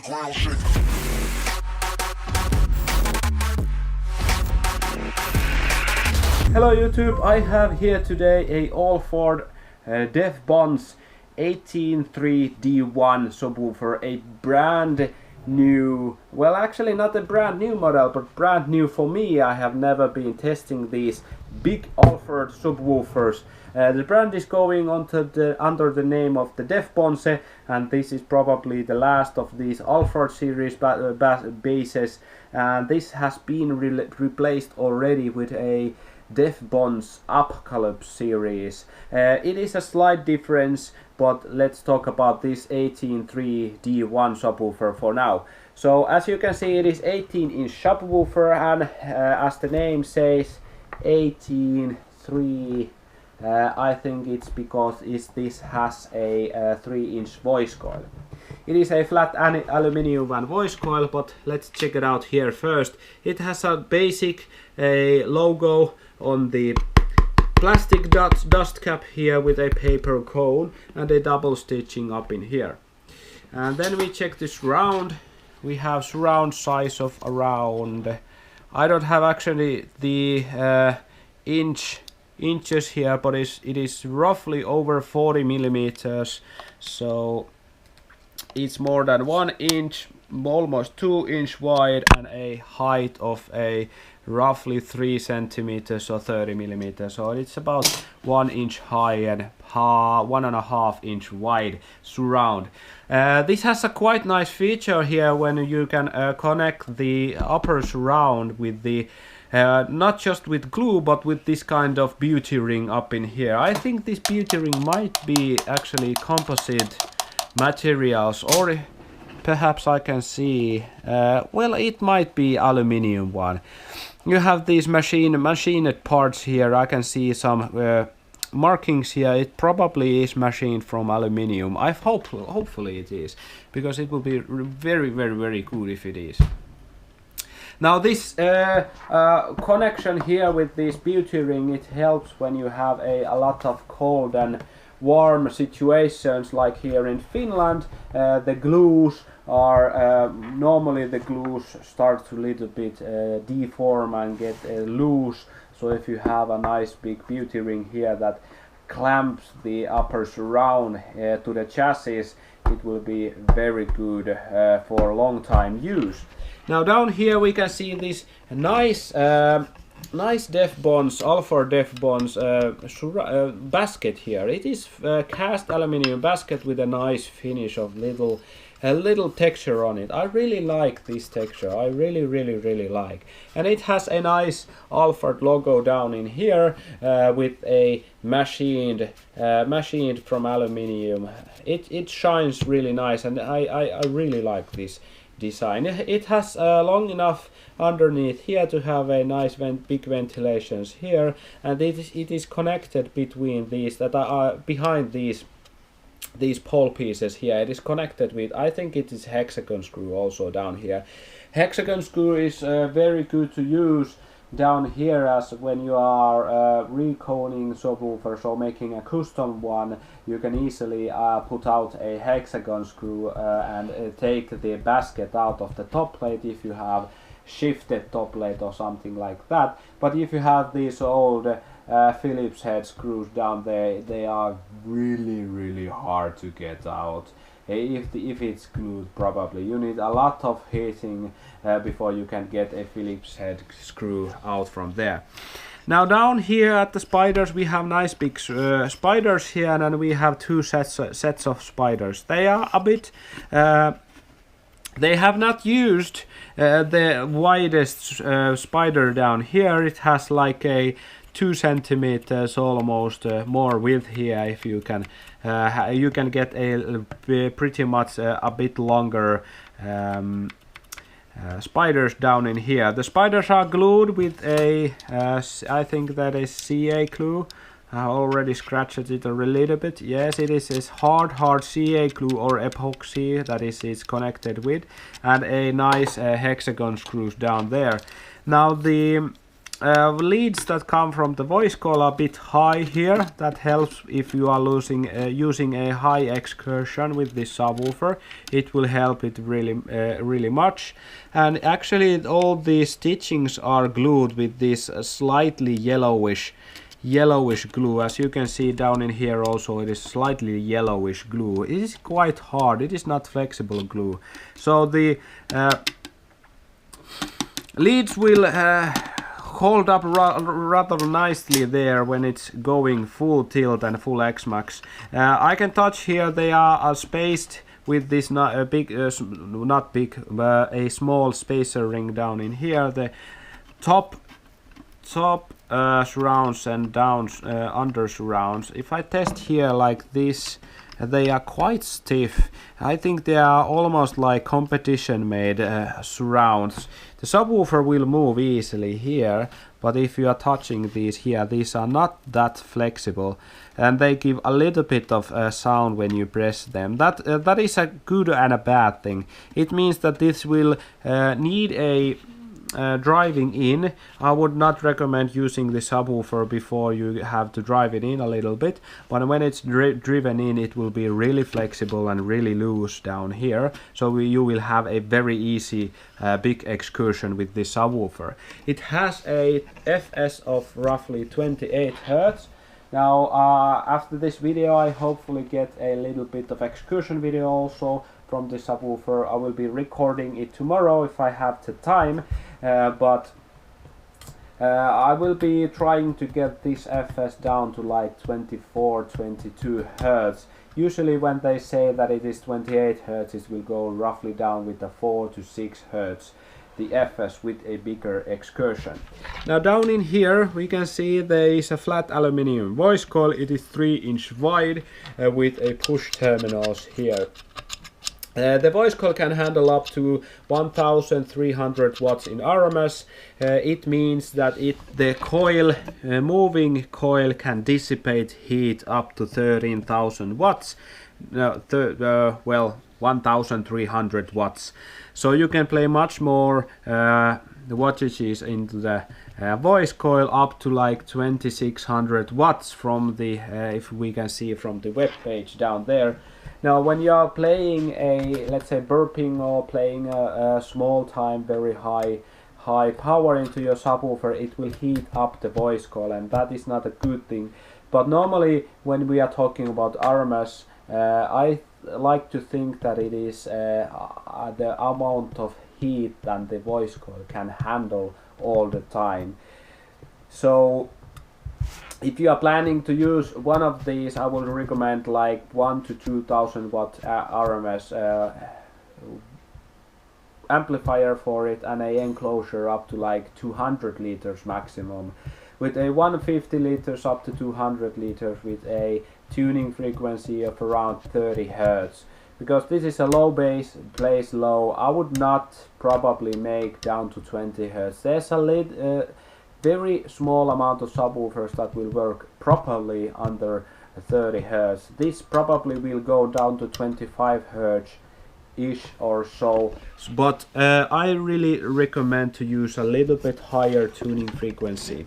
the ground shake. Hello YouTube, I have here today a Alphard DB-183 D1 subwoofer, a brand new, well actually not a brand new model, but brand new for me. I have never been testing these big Alphard subwoofers. The brand is going under the name of the DB-183, and this is probably the last of these Alphard series bases, and this has been replaced already with a DB-183 Upcolab series. It is a slight difference, but let's talk about this 18.3 D1 subwoofer for now. So as you can see, it is 18-inch subwoofer, and as the name says, 18.3. I think it's because this has a 3-inch voice coil. It is a flat aluminium and voice coil, but let's check it out here first. It has a basic logo on the plastic dust cap here with a paper cone and a double stitching up in here. And then we check the surround. We have surround size of around, I don't have actually the inches here, but it is roughly over 40 millimeters, so it's more than 1 inch, almost 2 inch wide, and a height of a roughly 3 centimeters or 30 millimeters, so it's about 1 inch high and 1.5 inch wide surround. This has a quite nice feature here when you can connect the upper surround with the not just with glue, but with this kind of beauty ring up in here. I think this beauty ring might be actually composite materials, or perhaps I can see, well, it might be aluminium one. You have these machined parts here. I can see some markings here. It probably is machined from aluminium. Hopefully it is, because it will be very good if it is. Now this connection here with this beauty ring, it helps when you have a lot of cold and warm situations, like here in Finland. The glues are normally the glues start to a little bit deform and get loose. So if you have a nice big beauty ring here that clamps the upper surround to the chassis, it will be very good for long time use. Now down here we can see this nice DB-183 Alphard DB-183 basket here. It is cast aluminium basket with a nice finish of little texture on it. I really like this texture. I really like. And it has a nice Alphard logo down in here with a machined from aluminium. It shines really nice, and I really like this design. It has long enough underneath here to have a nice big ventilations here, and it is connected between these that are behind these pole pieces here. It is connected with, I think it is hexagon screw also down here. Hexagon screw is very good to use down here, as when you are reconing subwoofers or making a custom one, you can easily put out a hexagon screw and take the basket out of the top plate if you have shifted top plate or something like that. But if you have these old Phillips head screws down there, they are really hard to get out. If it's glued, probably you need a lot of heating before you can get a Phillips head screw out from there. Now down here at the spiders, we have nice big spiders here, and we have two sets of spiders. They are a bit they have not used the widest spider down here. It has like a 2 centimeters almost more width here. If you can get a pretty much a bit longer spiders down in here. The spiders are glued with a I think that is CA glue. I already scratched it a little bit. Yes, it is hard CA glue or epoxy that is connected with, and a nice hexagon screws down there. Now the leads that come from the voice coil are a bit high here. That helps if you are using a high excursion with this subwoofer. It will help it really much. And actually all these stitchings are glued with this slightly yellowish glue. As you can see down in here also, it is slightly yellowish glue. It is quite hard. It is not flexible glue. So the leads will hold up rather nicely there when it's going full tilt and full X-Max. I can touch here, they are spaced with this a small spacer ring down in here. The top surrounds and down under surrounds. If I test here like this, they are quite stiff. I think they are almost like competition made surrounds. The subwoofer will move easily here, but if you are touching these here, these are not that flexible, and they give a little bit of sound when you press them. That is a good and a bad thing. It means that this will need a driving in. I would not recommend using the subwoofer before you have to drive it in a little bit, but when it's driven in, it will be really flexible and really loose down here, so you will have a very easy big excursion with this subwoofer. It has a FS of roughly 28 Hz. Now after this video I hopefully get a little bit of excursion video also from the subwoofer. I will be recording it tomorrow if I have the time, but I will be trying to get this FS down to like 24-22 Hz. Usually when they say that it is 28 Hz, it will go roughly down with a 4 to 6 Hz, the FS with a bigger excursion. Now down in here we can see there is a flat aluminium voice coil. It is 3-inch wide with a push terminals here. The voice coil can handle up to 1300 watts in RMS. It means that the coil, moving coil, can dissipate heat up to 13,000 watts. Well, 1300 watts. So you can play much more wattages into the voice coil, up to like 2600 watts from the if we can see from the web page down there. Now when you are playing a, let's say, burping or playing a small time very high power into your subwoofer, it will heat up the voice coil, and that is not a good thing. But normally when we are talking about RMS, I like to think that it is the amount of heat that the voice coil can handle all the time. So if you are planning to use one of these, I would recommend like 1 to 2000 watt RMS amplifier for it, and a enclosure up to like 200 liters maximum, with a 150 liters up to 200 liters with a tuning frequency of around 30 Hz. Because this is a low bass, plays low, I would not probably make down to 20 Hz. There's a very small amount of subwoofers that will work properly under 30 Hz. This probably will go down to 25 Hz ish or so, but I really recommend to use a little bit higher tuning frequency.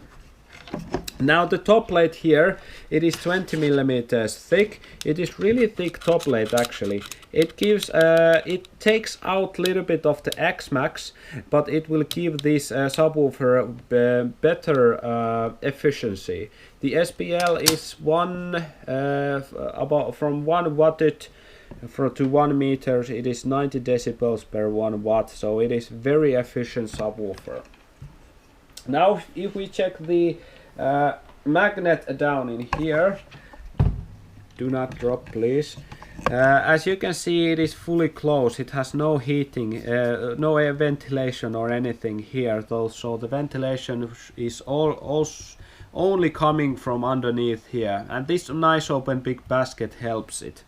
Now the top plate here, it is 20 millimeters thick. It is really thick top plate actually. It gives, it takes out a little bit of the X-Max, but it will give this subwoofer better efficiency. The SPL is about from 1 wattage to 1 meters. It is 90 decibels per 1 watt, so it is very efficient subwoofer. Now if we check the magnet down in here, do not drop please. As you can see, it is fully closed. It has no heating, no air ventilation or anything here though, so the ventilation is only coming from underneath here, and this nice open big basket helps it.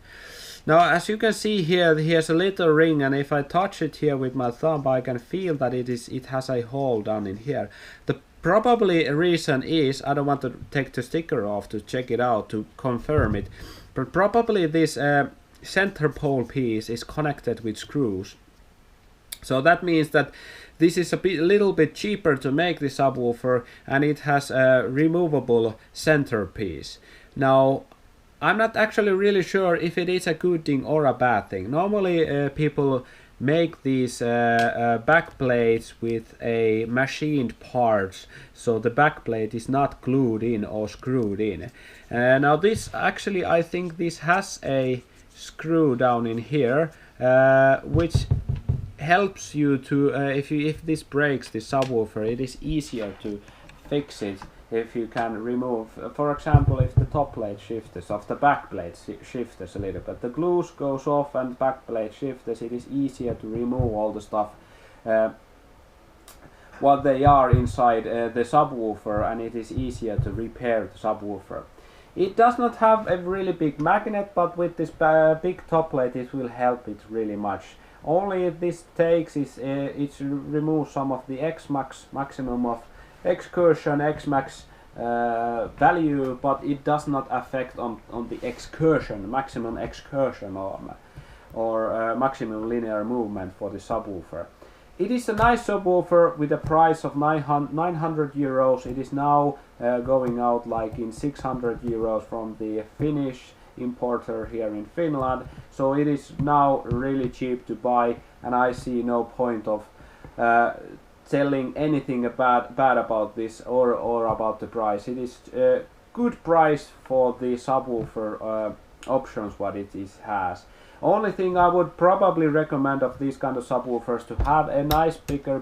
Now as you can see here, here's a little ring, and if I touch it here with my thumb, I can feel that it has a hole down in here. The probably reason is, I don't want to take the sticker off to check it out to confirm it, but probably this center pole piece is connected with screws. So that means that this is a little bit cheaper to make the subwoofer, and it has a removable centerpiece. Now, I'm not actually really sure if it is a good thing or a bad thing. Normally people make these backplates with a machined parts, so the backplate is not glued in or screwed in. Now this actually, I think this has a screw down in here, which helps you to, if this breaks the subwoofer, it is easier to fix it if you can remove, for example, if the top plate shifts, of the back plate shifts a little bit, the glue goes off and back plate shifts, it is easier to remove all the stuff what they are inside the subwoofer, and it is easier to repair the subwoofer. It does not have a really big magnet, but with this big top plate it will help it really much. Only this takes is it removes some of the X-max maximum of excursion, X-max value, but it does not affect on the excursion, maximum excursion or maximum linear movement for the subwoofer. It is a nice subwoofer with a price of 900 euros. It is now going out like in 600 euros from the Finnish importer here in Finland, so it is now really cheap to buy, and I see no point of telling anything bad about this or about the price. It is a good price for the subwoofer options what it has. Only thing I would probably recommend of these kind of subwoofers to have a nice bigger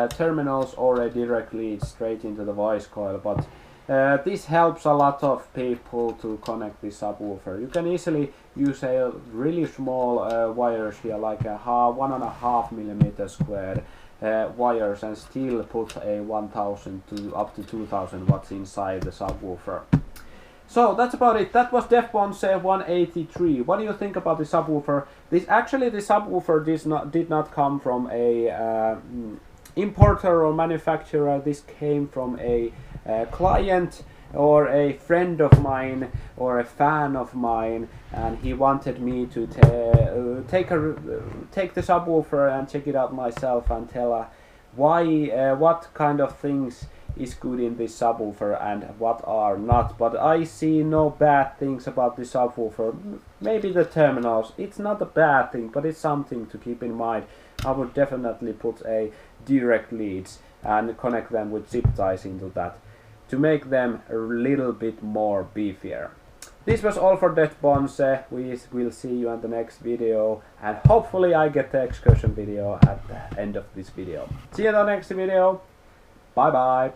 terminals or a direct lead straight into the voice coil, but this helps a lot of people to connect this subwoofer. You can easily use a really small wires here, like a 1.5 millimeter squared wires, and still put a 1000 to up to 2000 watts inside the subwoofer. So that's about it. That was DB 183. What do you think about the subwoofer? The subwoofer did not come from a importer or manufacturer. This came from a client or a friend of mine or a fan of mine, and he wanted me to take the subwoofer and check it out myself and tell what kind of things is good in this subwoofer and what are not. But I see no bad things about the subwoofer. Maybe the terminals, it's not a bad thing, but it's something to keep in mind. I would definitely put a direct leads and connect them with zip ties into that to make them a little bit more beefier. This was all for DB. We will see you in the next video, and hopefully I get the excursion video at the end of this video. See you in the next video. Bye bye.